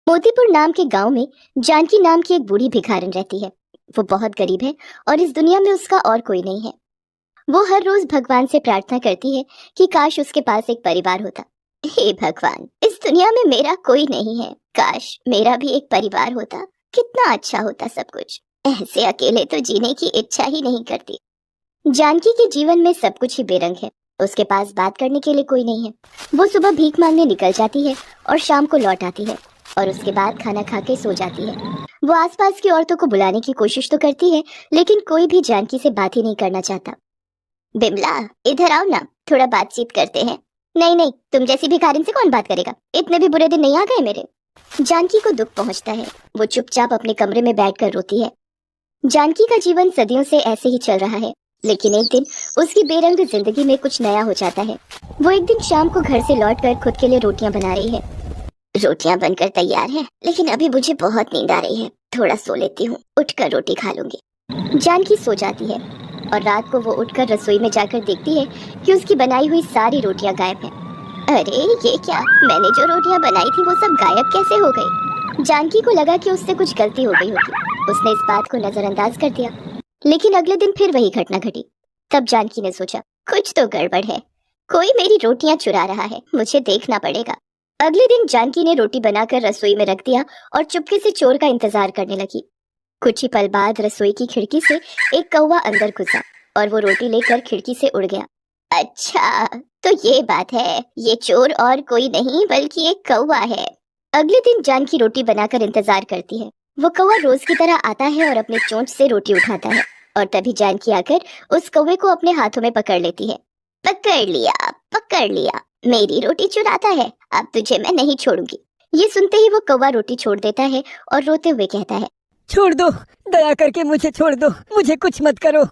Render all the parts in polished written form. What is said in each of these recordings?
मोतीपुर नाम के गांव में जानकी नाम की एक बूढ़ी भिखारिन रहती है। वो बहुत गरीब है और इस दुनिया में उसका और कोई नहीं है। वो हर रोज भगवान से प्रार्थना करती है कि काश उसके पास एक परिवार होता। हे भगवान, इस दुनिया में मेरा कोई नहीं है, काश मेरा भी एक परिवार होता, कितना अच्छा होता सब कुछ। ऐसे अकेले तो जीने की इच्छा ही नहीं करती। जानकी के जीवन में सब कुछ ही बेरंग है। उसके पास बात करने के लिए कोई नहीं है। वो सुबह भीख मांगने निकल जाती है और शाम को लौट आती है और उसके बाद खाना खा के सो जाती है। वो आसपास की औरतों को बुलाने की कोशिश तो करती है, लेकिन कोई भी जानकी से बात ही नहीं करना चाहता। बिमला, इधर आओ ना, थोड़ा बातचीत करते हैं। नहीं नहीं, तुम जैसी भिखारिन से कौन बात करेगा, इतने भी बुरे दिन नहीं आ गए मेरे। जानकी को दुख पहुंचता है। वो चुपचाप अपने कमरे में बैठकर रोती है। जानकी का जीवन सदियों से ऐसे ही चल रहा है, लेकिन एक दिन उसकी बेरंग जिंदगी में कुछ नया हो जाता है। वो एक दिन शाम को घर से लौटकर खुद के लिए रोटियां बना रही है। रोटियां बनकर तैयार है, लेकिन अभी मुझे बहुत नींद आ रही है, थोड़ा सो लेती हूँ, उठकर रोटी खा लूंगी। जानकी सो जाती है और रात को वो उठकर रसोई में जाकर देखती है कि उसकी बनाई हुई सारी रोटियां गायब हैं। अरे ये क्या, मैंने जो रोटियां बनाई थी वो सब गायब कैसे हो गई। जानकी को लगा कि उससे कुछ गलती हो गई होगी। उसने इस बात को नजरअंदाज कर दिया, लेकिन अगले दिन फिर वही घटना घटी। तब जानकी ने सोचा, कुछ तो गड़बड़ है, कोई मेरी रोटियां चुरा रहा है, मुझे देखना पड़ेगा। अगले दिन जानकी ने रोटी बनाकर रसोई में रख दिया और चुपके से चोर का इंतजार करने लगी। कुछ ही पल बाद रसोई की खिड़की से एक कौवा अंदर घुसा और वो रोटी लेकर खिड़की से उड़ गया। अच्छा, तो ये बात है, ये चोर और कोई नहीं बल्कि एक कौवा है। अगले दिन जानकी रोटी बनाकर इंतजार करती है। वो कौवा रोज की तरह आता है और अपने चोंच से रोटी उठाता है और तभी जानकी आकर उस कौवे को अपने हाथों में पकड़ लेती है। पकड़ लिया, मेरी रोटी चुराता है, अब तुझे मैं नहीं छोड़ूंगी। ये सुनते ही वो कौवा रोटी छोड़ देता है और रोते हुए कहता है, छोड़ दो, दया करके मुझे छोड़ दो, मुझे कुछ मत करो।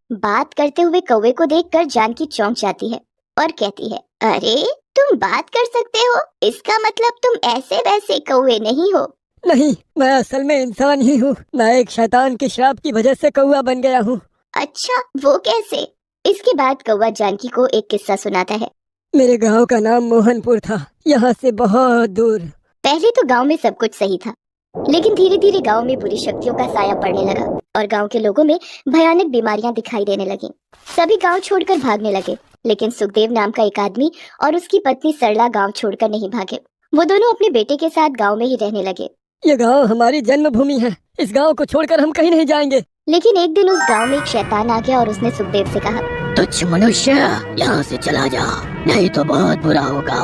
बात करते हुए कौवे को देखकर जानकी चौंक जाती है और कहती है, अरे तुम बात कर सकते हो, इसका मतलब तुम ऐसे वैसे कौवे नहीं हो। नहीं, मैं असल में इंसान ही हूँ। मैं एक शैतान के श्राप की वजह से कौवा बन गया हूँ। अच्छा, वो कैसे? इसके बाद कौवा जानकी को एक किस्सा सुनाता है। मेरे गांव का नाम मोहनपुर था, यहाँ से बहुत दूर। पहले तो गांव में सब कुछ सही था, लेकिन धीरे धीरे गांव में बुरी शक्तियों का साया पड़ने लगा और गांव के लोगों में भयानक बीमारियां दिखाई देने लगी। सभी गांव छोड़कर भागने लगे, लेकिन सुखदेव नाम का एक आदमी और उसकी पत्नी सरला गांव छोड़कर नहीं भागे। वो दोनों अपने बेटे के साथ गांव में ही रहने लगे। ये गांव हमारी जन्मभूमि है, इस गांव को छोड़कर हम कहीं नहीं जाएंगे। लेकिन एक दिन उस गांव में एक शैतान आ गया और उसने सुखदेव से कहा, तुच्छ मनुष्य, यहाँ से चला जा, नहीं तो बहुत बुरा होगा।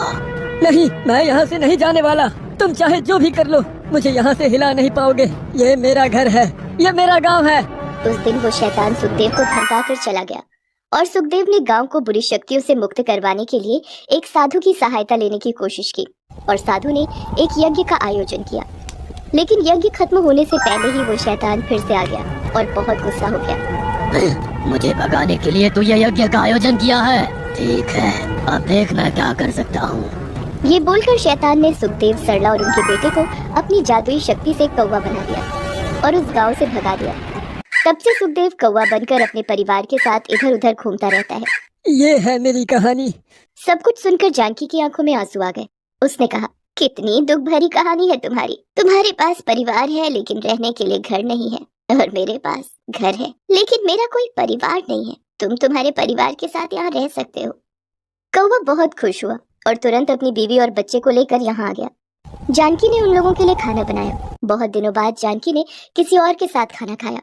नहीं, मैं यहाँ से नहीं जाने वाला। तुम चाहे जो भी कर लो, मुझे यहाँ से हिला नहीं पाओगे। ये मेरा घर है, ये मेरा गांव है। उस दिन वो शैतान सुखदेव को धमका कर चला गया और सुखदेव ने गांव को बुरी शक्तियों से मुक्त करवाने के लिए एक साधु की सहायता लेने की कोशिश की और साधु ने एक यज्ञ का आयोजन किया। लेकिन यज्ञ खत्म होने से पहले ही वो शैतान फिर से आ गया और बहुत गुस्सा हो गया। मुझे भगाने के लिए तू ये यज्ञ का आयोजन किया है, ठीक है, अब देख मैं क्या कर सकता हूँ। ये बोलकर शैतान ने सुखदेव, सरला और उनके बेटे को अपनी जादुई शक्ति से कौवा बना दिया और उस गांव से भगा दिया। तब से सुखदेव कौवा बनकर अपने परिवार के साथ इधर उधर घूमता रहता है। ये है मेरी कहानी। सब कुछ सुनकर जानकी की आंखों में आंसू आ गए। उसने कहा, कितनी दुख भरी कहानी है तुम्हारी। तुम्हारे पास परिवार है लेकिन रहने के लिए घर नहीं है, और मेरे पास घर है लेकिन मेरा कोई परिवार नहीं है। तुम तुम्हारे परिवार के साथ यहाँ रह सकते हो। कौवा बहुत खुश हुआ और तुरंत अपनी बीवी और बच्चे को लेकर यहाँ आ गया। जानकी ने उन लोगों के लिए खाना बनाया। बहुत दिनों बाद जानकी ने किसी और के साथ खाना खाया।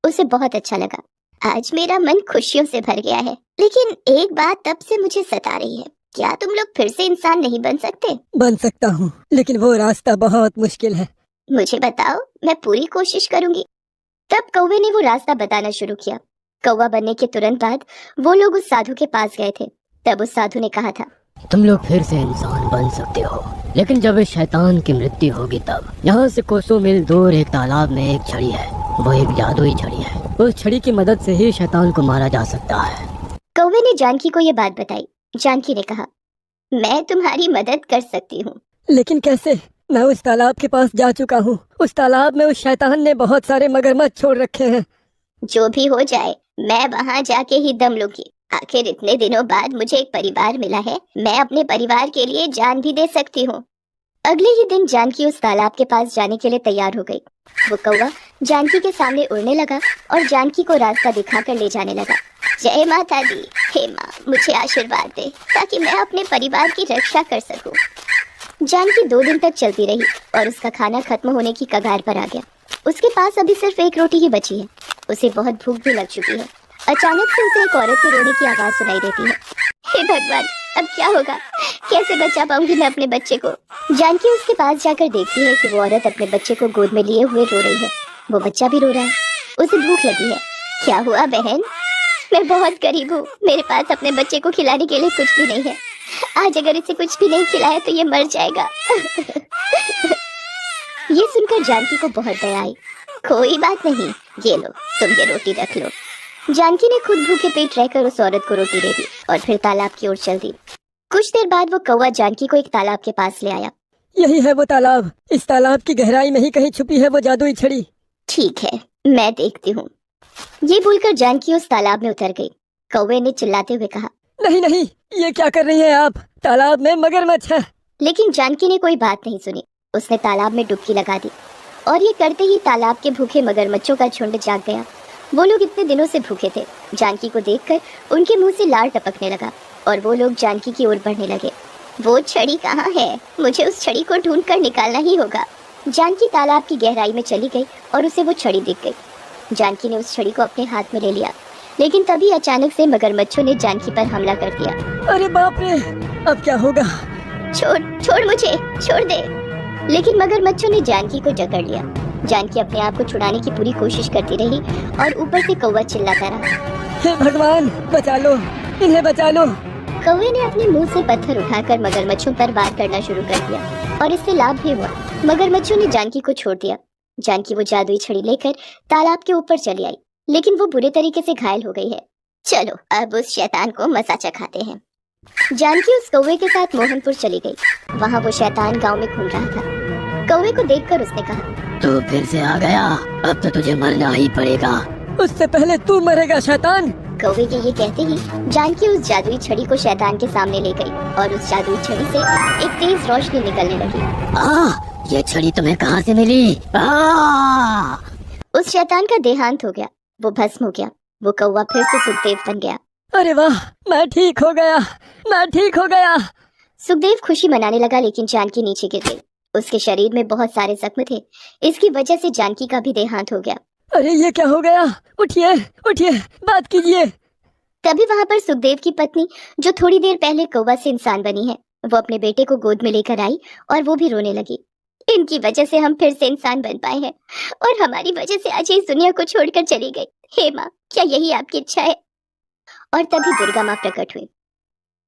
उसे बहुत अच्छा लगा। आज मेरा मन खुशियों से भर गया है, लेकिन एक बात तब से मुझे सता रही है, क्या तुम लोग फिर से इंसान नहीं बन सकते? बन सकता हूँ, लेकिन वो रास्ता बहुत मुश्किल है। मुझे बताओ, मैं पूरी कोशिश करूंगी। तब कौवे ने वो रास्ता बताना शुरू किया। कौवा बनने के तुरंत बाद वो लोग उस साधु के पास गए थे। तब उस साधु ने कहा था, तुम लोग फिर से इंसान बन सकते हो, लेकिन जब इस शैतान की मृत्यु होगी तब। यहाँ से कोसों मील दूर एक तालाब में एक छड़ी है, वो एक जादुई छड़ी है। उस छड़ी की मदद से ही शैतान को मारा जा सकता है। कौवे ने जानकी को ये बात बताई। जानकी ने कहा, मैं तुम्हारी मदद कर सकती हूँ। लेकिन कैसे? मैं उस तालाब के पास जा चुका हूँ। उस तालाब में उस शैतान ने बहुत सारे मगरमच्छ छोड़ रखे हैं। जो भी हो जाए, मैं वहाँ जाके ही दम लूंगी। आखिर इतने दिनों बाद मुझे एक परिवार मिला है, मैं अपने परिवार के लिए जान भी दे सकती हूँ। अगले ही दिन जानकी उस तालाब के पास जाने के लिए तैयार हो गई। वो कौवा जानकी के सामने उड़ने लगा और जानकी को रास्ता दिखाकर ले जाने लगा। जय माता दी, हे माँ मुझे आशीर्वाद दे ताकि मैं अपने परिवार की रक्षा कर सकूं। जानकी 2 दिन तक चलती रही और उसका खाना खत्म होने की कगार पर आ गया। उसके पास अभी सिर्फ 1 रोटी ही बची है। उसे बहुत भूख भी लग चुकी है। अचानक से उसे एक औरत की रोने की आवाज सुनाई देती है। हे भगवान, अब क्या होगा? कैसे बचा पाऊंगी मैं अपने बच्चे को? जानकी उसके पास जाकर देखती है कि वो औरत अपने बच्चे को गोद में लिए हुए रो रही है। वो बच्चा भी रो रहा है। उसे भूख लगी है। क्या हुआ बहन? मैं बहुत गरीब हूँ, मेरे पास अपने बच्चे को खिलाने के लिए कुछ भी नहीं है। आज अगर इसे कुछ भी नहीं खिलाया तो ये मर जाएगा। ये सुनकर जानकी को बहुत दया आई। कोई बात नहीं, ये लो, तुम ये रोटी रख लो। जानकी ने खुद भूखे पेट रहकर उस औरत को रोटी दे दी और फिर तालाब की ओर चल दी। कुछ देर बाद वो कौवा जानकी को एक तालाब के पास ले आया। यही है वो तालाब। इस तालाब की गहराई में ही कहीं छुपी है वो जादुई छड़ी। ठीक है, मैं देखती हूँ। ये बोलकर जानकी उस तालाब में उतर गई। कौवे ने चिल्लाते हुए कहा, नहीं नहीं, ये क्या कर रही हैं आप? तालाब में मगरमच्छ है। लेकिन जानकी ने कोई बात नहीं सुनी। उसने तालाब में डुबकी लगा दी और ये करते ही तालाब के भूखे मगरमच्छों का झुंड जाग गया। वो लोग इतने दिनों से भूखे थे। जानकी को देखकर उनके मुंह से लार टपकने लगा और वो लोग जानकी की ओर बढ़ने लगे। वो छड़ी कहाँ है? मुझे उस छड़ी को ढूंढ कर निकालना ही होगा। जानकी तालाब की गहराई में चली गई और उसे वो छड़ी दिख गई। जानकी ने उस छड़ी को अपने हाथ में ले लिया, लेकिन तभी अचानक से मगरमच्छों ने जानकी पर हमला कर दिया। अरे बाप रे, अब क्या होगा? छोड़ मुझे, छोड़ दे। लेकिन मगरमच्छों ने जानकी को जकड़ लिया। जानकी अपने आप को छुड़ाने की पूरी कोशिश करती रही और ऊपर से कौवा चिल्लाता रहा, हे भगवान, बचा लो, इन्हें बचा लो। कौवे ने अपने मुंह से पत्थर उठाकर मगरमच्छों पर वार करना शुरू कर दिया और इससे लाभ भी हुआ। मगरमच्छों ने जानकी को छोड़ दिया। जानकी वो जादुई छड़ी लेकर तालाब के ऊपर चली आई, लेकिन वो बुरे तरीके से घायल हो गई है। चलो अब उस शैतान को मजा चखाते हैं। जानकी उस कौवे के साथ मोहनपुर चली गई। वहाँ वो शैतान गांव में घूम रहा था। कौवे को देखकर उसने कहा, तो फिर से आ गया, अब तो तुझे मरना ही पड़ेगा। उससे पहले तू मरेगा शैतान। कौवे के ये कहते ही जानकी उस जादुई छड़ी को शैतान के सामने ले गई और उस जादुई छड़ी से एक तेज रोशनी निकलने लगी। ये छड़ी तुम्हें कहाँ से मिली? उस शैतान का देहांत हो गया। वो भस्म हो गया। वो कौवा फिर से सुखदेव बन गया। अरे वाह, मैं ठीक हो गया, मैं ठीक हो गया। सुखदेव खुशी मनाने लगा, लेकिन जानकी नीचे गिर गई। उसके शरीर में बहुत सारे जख्म थे। इसकी वजह से जानकी का भी देहांत हो गया। अरे ये क्या हो गया? उठिए उठिए, बात कीजिए। तभी वहाँ पर सुखदेव की पत्नी, जो थोड़ी देर पहले कौवा से इंसान बनी है, वो अपने बेटे को गोद में लेकर आई और वो भी रोने लगी। इनकी वजह से हम फिर से इंसान बन पाए हैं और हमारी वजह से आज इस दुनिया को छोड़कर चली गई। हे माँ, क्या यही आपकी इच्छा है? और तभी दुर्गा माँ प्रकट हुई।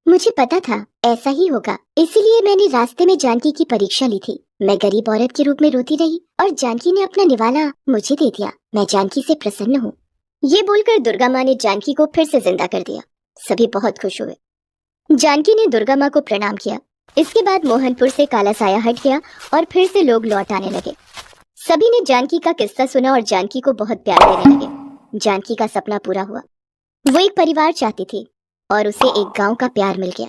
मुझे पता था ऐसा ही होगा, इसीलिए मैंने रास्ते में जानकी की परीक्षा ली थी। मैं गरीब औरत के रूप में रोती रही और जानकी ने अपना निवाला मुझे दे दिया। मैं जानकी से प्रसन्न हूँ। ये बोलकर दुर्गा माँ ने जानकी को फिर से जिंदा कर दिया। सभी बहुत खुश हुए। जानकी ने दुर्गा माँ को प्रणाम किया। इसके बाद मोहनपुर से काला साया हट गया और फिर से लोग लौट आने लगे। सभी ने जानकी का किस्सा सुना और जानकी को बहुत प्यार देने लगे। जानकी का सपना पूरा हुआ। वो एक परिवार चाहती थी और उसे एक गांव का प्यार मिल गया।